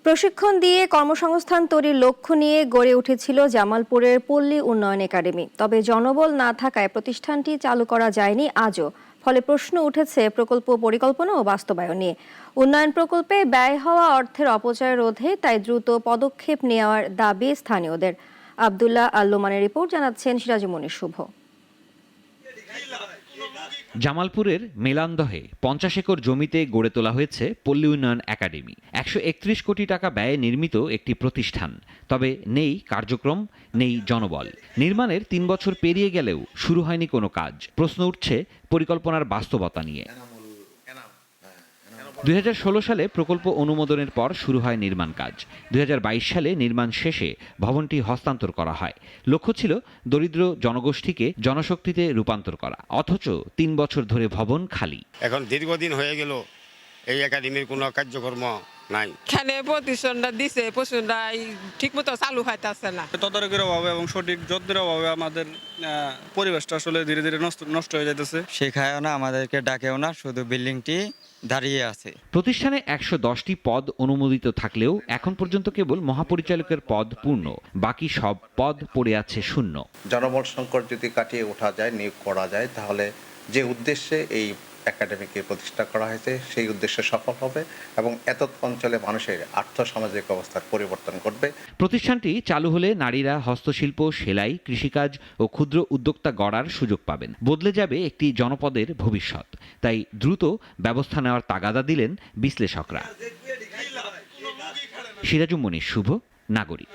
প্রশিক্ষণ দিয়ে কর্মসংস্থান তৈরির লক্ষ্য নিয়ে গড়ে উঠেছিল জামালপুরের পল্লী উন্নয়ন একাডেমি। তবে জনবল না থাকায় প্রতিষ্ঠানটি চালু করা যায়নি আজও। ফলে প্রশ্ন উঠেছে প্রকল্প পরিকল্পনা ও বাস্তবায়ন নিয়ে। উন্নয়ন প্রকল্পে ব্যয় হওয়া অর্থের অপচয় রোধে তাই দ্রুত পদক্ষেপ নেওয়ার দাবি স্থানীয়দের। আব্দুল্লাহ আল লোমানের রিপোর্ট, জানাচ্ছেন সিরাজুমনির শুভ। জামালপুরের মেলান্দহে 50 একর জমিতে গড়ে তোলা হয়েছে পল্লী উন্নয়ন একাডেমি। 131 কোটি টাকা ব্যয়ে নির্মিত একটি প্রতিষ্ঠান। তবে নেই কার্যক্রম, নেই জনবল। নির্মাণের 3 বছর পেরিয়ে গেলেও শুরু হয়নি কোনো কাজ। প্রশ্ন উঠছে পরিকল্পনার বাস্তবতা নিয়ে। 2016 সালে প্রকল্প অনুমোদনের পর শুরু হয় নির্মাণ কাজ। 2022 সালে নির্মাণ শেষে ভবনটি হস্তান্তর করা হয়। লক্ষ্য ছিল দরিদ্র জনগোষ্ঠীকে জনশক্তিতে রূপান্তর করা। অথচ 3 বছর ধরে ভবন খালি। এখন দীর্ঘদিন হয়ে গেল এই একাডেমির কোনো কার্যক্রম নাই। এখানে প্রতিষ্ঠানটা দিছে, প্রতিষ্ঠানটা ঠিক মতো চালু হইতেছে না। তদারকির অভাবে এবং সঠিক যত্নের অভাবে আমাদের পরিবেশটা আসলে ধীরে ধীরে নষ্ট হয়ে যাইতেছে। শেখায়ও না, আমাদেরকে ডাকেও না, শুধু বিল্ডিংটি দাঁড়িয়ে আছে। প্রতিষ্ঠানে 110টি পদ অনুমোদিত থাকলেও এখন পর্যন্ত কেবল মহাপরিচালকের পদ পূর্ণ। বাকি সব পদ পড়ে আছে শূন্য। জনবল সংকট যদি কাটিয়ে ওঠা যায়, নিয়োগ করা যায়, তাহলে যে উদ্দেশ্যে এই একাডেমিকে প্রতিষ্ঠা করা হয়েছে সেই উদ্দেশ্যে সফল হবে এবং এত অঞ্চলে মানুষের আর্থসামাজিক অবস্থার পরিবর্তন ঘটবে। প্রতিষ্ঠানটি চালু হলে নারীরা হস্তশিল্প, সেলাই, কৃষিকাজ ও ক্ষুদ্র উদ্যোক্তা গড়ার সুযোগ পাবেন। বদলে যাবে একটি জনপদের ভবিষ্যৎ। তাই দ্রুত ব্যবস্থা নেওয়ার তাগাদা দিলেন বিশ্লেষকরা। সিরাজুমনির শুভ, নাগরিক।